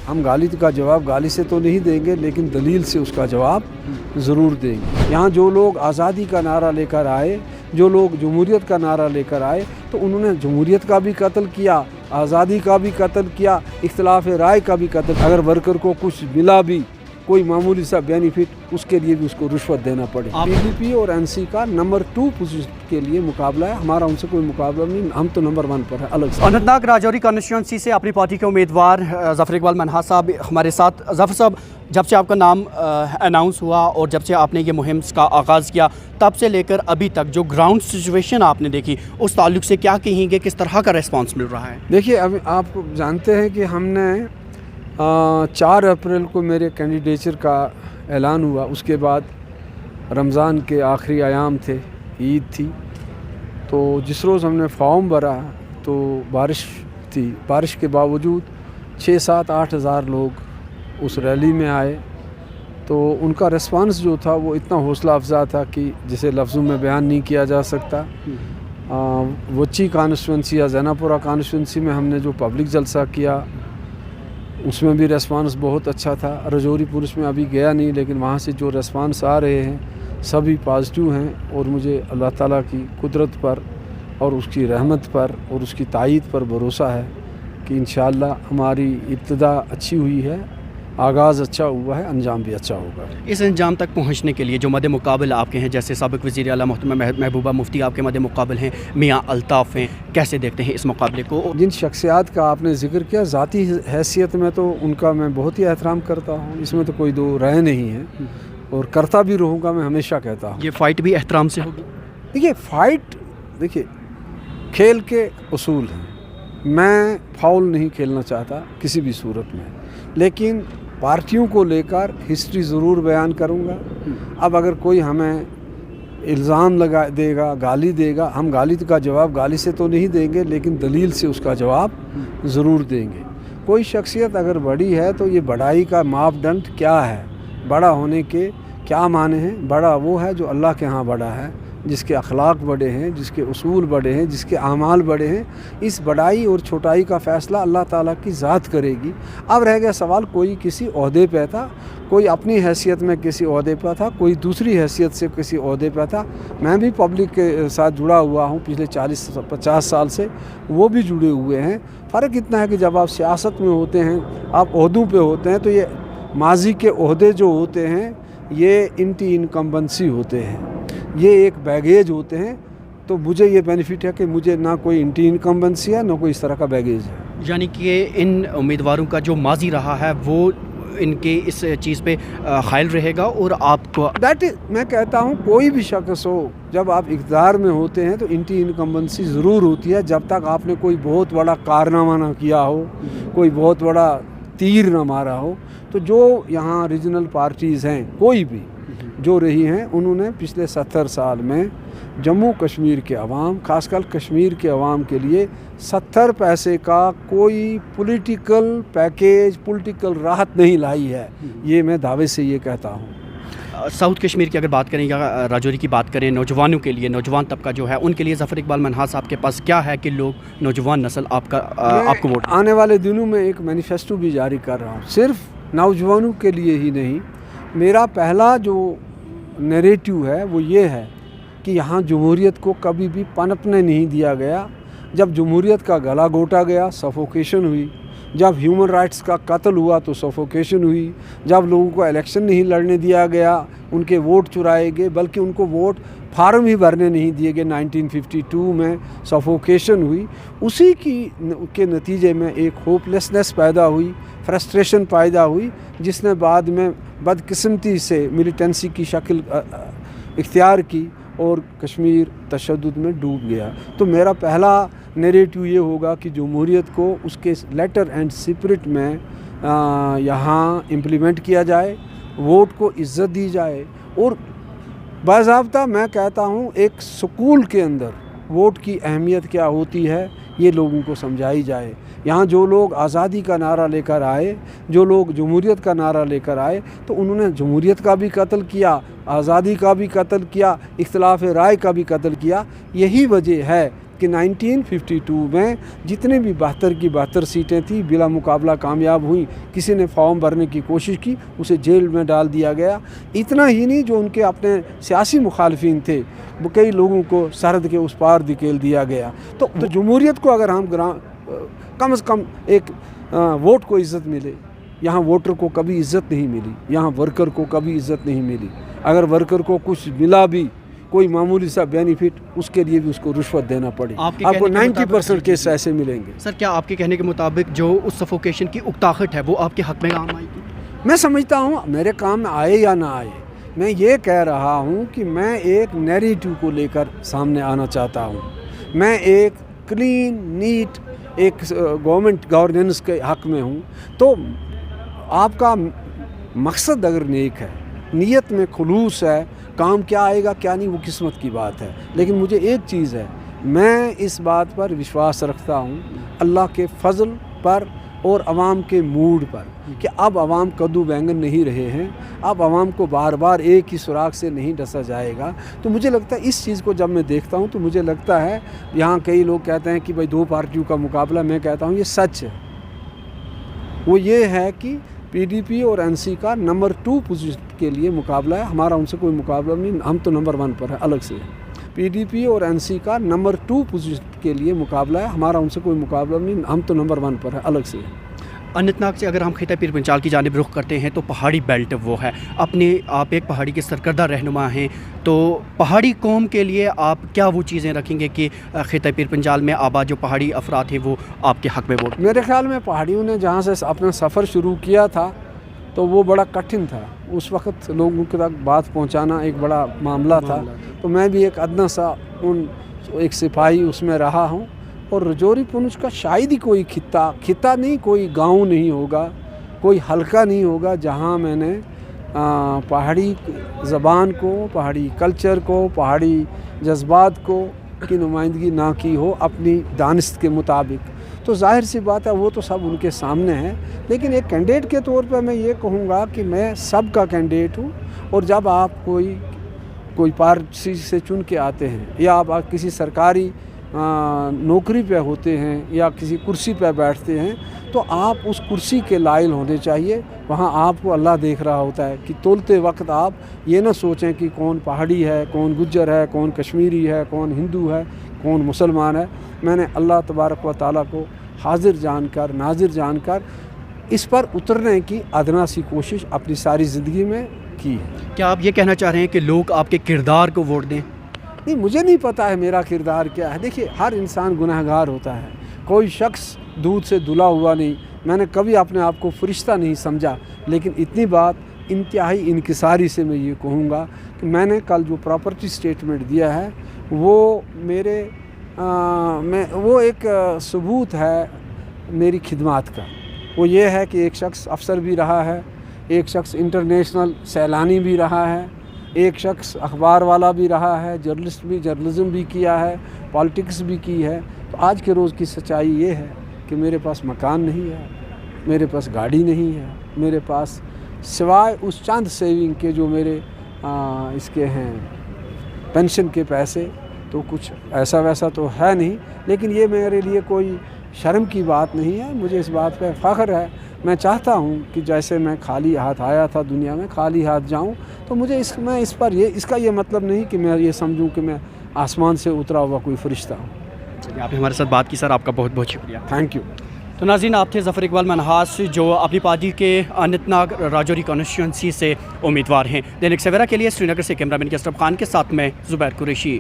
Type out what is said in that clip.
ہم گالی کا جواب گالی سے تو نہیں دیں گے لیکن دلیل سے اس کا جواب ضرور دیں گے۔ یہاں جو لوگ آزادی کا نعرہ لے کر آئے، جو لوگ جمہوریت کا نعرہ لے کر آئے، تو انہوں نے جمہوریت کا بھی قتل کیا، آزادی کا بھی قتل کیا، اختلاف رائے کا بھی قتل۔ اگر ورکر کو کچھ ملا بھی، کوئی معمولی سا بینیفٹ، اس کے لیے بھی اس کو رشوت دینا پڑے۔ پی ڈی پی اور این سی کا نمبر 2 پوزیشن کے لیے مقابلہ ہے، ہمارا ان سے کوئی مقابلہ نہیں، ہم تو نمبر 1 پر ہے الگ سے۔ اننت ناگ راجوری کانسٹیچوئنسی سے اپنی پارٹی کے امیدوار ظفر اقبال منہا صاحب ہمارے ساتھ۔ ظفر صاحب، جب سے آپ کا نام اناؤنس ہوا اور جب سے آپ نے یہ مہم کا آغاز کیا، تب سے لے کر ابھی تک جو گراؤنڈ سچویشن آپ نے دیکھی، اس تعلق سے کیا کہیں گے، کس طرح کا ریسپانس مل رہا ہے؟ دیکھیے، اب آپ جانتے ہیں کہ ہم نے 4 اپریل کو میرے کینڈیڈیچر کا اعلان ہوا، اس کے بعد رمضان کے آخری ایام تھے، عید تھی، تو جس روز ہم نے فارم بھرا تو بارش تھی، بارش کے باوجود 6-7-8 ہزار لوگ اس ریلی میں آئے، تو ان کا ریسپانس جو تھا وہ اتنا حوصلہ افزا تھا کہ جسے لفظوں میں بیان نہیں کیا جا سکتا۔ وچی کانسٹیچوئنسی یا زینہ پورہ کانسٹیچوئنسی میں ہم نے جو پبلک جلسہ کیا، اس میں بھی ریسپانس بہت اچھا تھا۔ راجوری پولیس میں ابھی گیا نہیں، لیکن وہاں سے جو ریسپانس آ رہے ہیں سبھی پازیٹیو ہیں، اور مجھے اللہ تعالیٰ کی قدرت پر اور اس کی رحمت پر اور اس کی تائید پر بھروسہ ہے کہ انشاءاللہ ہماری ابتدا اچھی ہوئی ہے، آغاز اچھا ہوا ہے، انجام بھی اچھا ہوگا۔ اس انجام تک پہنچنے کے لیے جو مد مقابل آپ کے ہیں، جیسے سابق وزیر اعلیٰ محترمہ محبوبہ مفتی آپ کے مد مقابل ہیں، میاں الطاف ہیں، کیسے دیکھتے ہیں اس مقابلے کو؟ جن شخصیات کا آپ نے ذکر کیا، ذاتی حیثیت میں تو ان کا میں بہت ہی احترام کرتا ہوں، اس میں تو کوئی دو رائے نہیں ہے، اور کرتا بھی رہوں گا، میں ہمیشہ کہتا ہوں۔ یہ فائٹ بھی احترام سے ہوگی؟ دیکھیے، فائٹ، دیکھیے کھیل کے اصول ہیں، میں فاؤل نہیں کھیلنا چاہتا کسی بھی صورت میں، لیکن پارٹیوں کو لے کر ہسٹری ضرور بیان کروں گا۔ اب اگر کوئی ہمیں الزام لگا دے گا، گالی دے گا، ہم گالی کا جواب گالی سے تو نہیں دیں گے لیکن دلیل سے اس کا جواب ضرور دیں گے۔ کوئی شخصیت اگر بڑی ہے تو یہ بڑائی کا ماپ دنڈ کیا ہے، بڑا ہونے کے کیا معنی ہیں؟ بڑا وہ ہے جو اللہ کے ہاں بڑا ہے، جس کے اخلاق بڑے ہیں، جس کے اصول بڑے ہیں، جس کے اعمال بڑے ہیں۔ اس بڑائی اور چھوٹائی کا فیصلہ اللہ تعالیٰ کی ذات کرے گی۔ اب رہ گیا سوال، کوئی کسی عہدے پہ تھا، کوئی اپنی حیثیت میں کسی عہدے پہ تھا، کوئی دوسری حیثیت سے کسی عہدے پہ تھا۔ میں بھی پبلک کے ساتھ جڑا ہوا ہوں پچھلے 40-50 سال سے، وہ بھی جڑے ہوئے ہیں۔ فرق اتنا ہے کہ جب آپ سیاست میں ہوتے ہیں، آپ عہدوں پہ ہوتے ہیں، تو یہ ماضی کے عہدے جو ہوتے ہیں یہ اینٹی انکمبنسی ہوتے ہیں، یہ ایک بیگیج ہوتے ہیں۔ تو مجھے یہ بینیفٹ ہے کہ مجھے نہ کوئی اینٹی انکمبنسی ہے، نہ کوئی اس طرح کا بیگیج ہے۔ یعنی کہ ان امیدواروں کا جو ماضی رہا ہے وہ ان کے اس چیز پہ حائل رہے گا، اور آپ کو میں کہتا ہوں کوئی بھی شخص ہو، جب آپ اقتدار میں ہوتے ہیں تو اینٹی انکمبنسی ضرور ہوتی ہے، جب تک آپ نے کوئی بہت بڑا کارنامہ نہ کیا ہو، کوئی بہت بڑا تیر نہ مارا ہو۔ تو جو یہاں ریجنل پارٹیز ہیں، کوئی بھی جو رہی ہیں، انہوں نے پچھلے 70 سال میں جموں کشمیر کے عوام، خاص کر کشمیر کے عوام کے لیے 70 پیسے کا کوئی پولیٹیکل پیکیج، پولیٹیکل راحت نہیں لائی ہے، یہ میں دعوے سے یہ کہتا ہوں۔ ساؤتھ کشمیر کی اگر بات کریں یا راجوری کی بات کریں، نوجوانوں کے لیے، نوجوان طبقہ جو ہے، ان کے لیے ظفر اقبال منہا صاحب کے پاس کیا ہے کہ لوگ، نوجوان نسل آپ کو ووٹ؟ آنے والے دنوں میں ایک مینیفیسٹو بھی جاری کر رہا ہوں، صرف نوجوانوں کے لیے ہی نہیں۔ میرا پہلا جو نیریٹو ہے وہ یہ ہے کہ یہاں جمہوریت کو کبھی بھی پنپنے نہیں دیا گیا۔ جب جمہوریت کا گلا گھونٹا گیا، سفوکیشن ہوئی۔ جب ہیومن رائٹس کا قتل ہوا تو سفوکیشن ہوئی۔ جب لوگوں کو الیکشن نہیں لڑنے دیا گیا، ان کے ووٹ چرائے گئے، بلکہ ان کو ووٹ فارم ہی بھرنے نہیں دیے گئے، 1952 میں سفوکیشن ہوئی۔ اسی کے نتیجے میں ایک ہوپ لیسنس پیدا ہوئی، فرسٹریشن پیدا ہوئی، جس نے بعد میں بدقسمتی سے ملیٹنسی کی شکل اختیار کی اور کشمیر تشدد میں ڈوب گیا۔ تو میرا پہلا نیریٹو یہ ہوگا کہ جمہوریت کو اس کے لیٹر اینڈ اسپرٹ میں یہاں امپلیمنٹ کیا جائے، ووٹ کو عزت دی جائے، اور باضابطہ میں کہتا ہوں ایک سکول کے اندر ووٹ کی اہمیت کیا ہوتی ہے یہ لوگوں کو سمجھائی جائے۔ یہاں جو لوگ آزادی کا نعرہ لے کر آئے، جو لوگ جمہوریت کا نعرہ لے کر آئے، تو انہوں نے جمہوریت کا بھی قتل کیا، آزادی کا بھی قتل کیا، اختلاف رائے کا بھی قتل کیا۔ یہی وجہ ہے کہ 1952 میں جتنے بھی 72 کی 72 سیٹیں تھیں بلا مقابلہ کامیاب ہوئیں. کسی نے فارم بھرنے کی کوشش کی, اسے جیل میں ڈال دیا گیا. اتنا ہی نہیں, جو ان کے اپنے سیاسی مخالفین تھے وہ کئی لوگوں کو سرحد کے اس پار دھکیل دیا گیا. تو جمہوریت کو اگر ہم کم از کم ایک ووٹ کو عزت ملے, یہاں ووٹر کو کبھی عزت نہیں ملی, یہاں ورکر کو کبھی عزت نہیں ملی. اگر ورکر کو کچھ ملا بھی, کوئی معمولی سا بینیفٹ, اس کے لیے بھی اس کو رشوت دینا پڑے. آپ کو 90% کیس ایسے ملیں گے. سر کیا آپ کے کہنے کے مطابق جو اس سفوکیشن کی اکتاخت ہے وہ آپ کے حق میں کام آئے گی؟ میں سمجھتا ہوں میرے کام میں آئے یا نہ آئے, میں یہ کہہ رہا ہوں کہ میں ایک نیریٹو کو لے کر سامنے آنا چاہتا ہوں. میں ایک کلین نیٹ ایک گورننس کے حق میں ہوں. تو آپ کا مقصد اگر نیک ہے, نیت میں خلوص ہے, کام کیا آئے گا کیا نہیں وہ قسمت کی بات ہے. لیکن مجھے ایک چیز ہے, میں اس بات پر وشواس رکھتا ہوں اللہ کے فضل پر اور عوام کے موڈ پر, کہ اب عوام کدو بینگن نہیں رہے ہیں, اب عوام کو بار بار ایک ہی سوراخ سے نہیں ڈسا جائے گا. تو مجھے لگتا ہے اس چیز کو جب میں دیکھتا ہوں تو مجھے لگتا ہے, یہاں کئی لوگ کہتے ہیں کہ بھائی 2 پارٹیوں کا مقابلہ, میں کہتا ہوں یہ سچ ہے. وہ یہ ہے کہ پی ڈی پی اور این سی کا نمبر 2 پوزیشن کے لیے مقابلہ ہے. ہمارا ان سے کوئی مقابلہ نہیں, ہم تو نمبر 1 پر ہے الگ سے. پی ڈی پی اور این سی کا نمبر 2 پوزیشن کے لیے مقابلہ ہے. ہمارا ان سے کوئی مقابلہ نہیں, ہم تو نمبر 1 پر ہے الگ سے. اننت ناگ سے اگر ہم خطہ پیر پنچال کی جانب رخ کرتے ہیں تو پہاڑی بیلٹ وہ ہے. اپنے آپ ایک پہاڑی کے سرکردہ رہنما ہیں, تو پہاڑی قوم کے لیے آپ کیا وہ چیزیں رکھیں گے کہ خطہ پیر پنچال میں آباد جو پہاڑی افراد ہیں وہ آپ کے حق میں ووٹ؟ میرے خیال میں پہاڑیوں نے جہاں سے اپنا سفر شروع کیا تھا تو وہ بڑا کٹھن تھا. اس وقت لوگوں کے تک بات پہنچانا ایک بڑا معاملہ تھا. تو میں بھی ایک ادنا سا ایک سپاہی اس میں رہا ہوں. اور رجوری پونچھ کا شاید ہی کوئی خطہ نہیں, کوئی گاؤں نہیں ہوگا, کوئی حلقہ نہیں ہوگا جہاں میں نے پہاڑی زبان کو, پہاڑی کلچر کو, پہاڑی جذبات کو کی نمائندگی نہ کی ہو اپنی دانست کے مطابق. تو ظاہر سی بات ہے وہ تو سب ان کے سامنے ہے. لیکن ایک کینڈیڈیٹ کے طور پہ میں یہ کہوں گا کہ میں سب کا کینڈیڈیٹ ہوں. اور جب آپ کوئی پارٹی سے چن کے آتے ہیں, یا آپ کسی سرکاری نوکری پہ ہوتے ہیں, یا کسی کرسی پہ بیٹھتے ہیں, تو آپ اس کرسی کے لائل ہونے چاہیے. وہاں آپ کو اللہ دیکھ رہا ہوتا ہے کہ تولتے وقت آپ یہ نہ سوچیں کہ کون پہاڑی ہے, کون گجر ہے, کون کشمیری ہے, کون ہندو ہے, کون مسلمان ہے. میں نے اللہ تبارک و تعالیٰ کو حاضر جان کر, ناظر جان کر اس پر اترنے کی ادنا سی کوشش اپنی ساری زندگی میں کی ہے. کیا آپ یہ کہنا چاہ رہے ہیں کہ لوگ آپ کے کردار کو ووٹ دیں؟ نہیں, مجھے نہیں پتا ہے میرا کردار کیا ہے. دیکھیے, ہر انسان گناہ گار ہوتا ہے, کوئی شخص دودھ سے دھلا ہوا نہیں. میں نے کبھی اپنے آپ کو فرشتہ نہیں سمجھا. لیکن اتنی بات انتہائی انکساری سے میں یہ کہوں گا کہ میں نے کل جو پراپرٹی سٹیٹمنٹ دیا ہے وہ وہ ایک ثبوت ہے میری خدمات کا. وہ یہ ہے کہ ایک شخص افسر بھی رہا ہے, ایک شخص انٹرنیشنل سیلانی بھی رہا ہے, ایک شخص اخبار والا بھی رہا ہے, جرنلزم بھی کیا ہے, پالیٹکس بھی کی ہے. تو آج کے روز کی سچائی یہ ہے کہ میرے پاس مکان نہیں ہے, میرے پاس گاڑی نہیں ہے, میرے پاس سوائے اس چند سیونگ کے جو میرے اس کے ہیں پینشن کے پیسے, تو کچھ ایسا ویسا تو ہے نہیں. لیکن یہ میرے لیے کوئی شرم کی بات نہیں ہے, مجھے اس بات پہ فخر ہے. میں چاہتا ہوں کہ جیسے میں خالی ہاتھ آیا تھا دنیا میں, خالی ہاتھ جاؤں. تو مجھے اس کا یہ مطلب نہیں کہ میں یہ سمجھوں کہ میں آسمان سے اترا ہوا کوئی فرشتہ ہوں. آپ نے ہمارے ساتھ بات کی سر, آپ کا بہت بہت شکریہ. Thank you. تو ناظرین, آپ تھے ظفر اقبال منہاس جو اپنی پارٹی کے اننت ناگ راجوری کانسٹیچوئنسی سے امیدوار ہیں. دینک سویرا کے لیے سری نگر سے کیمرہ مین اسرف خان کے ساتھ میں زبیر قریشی.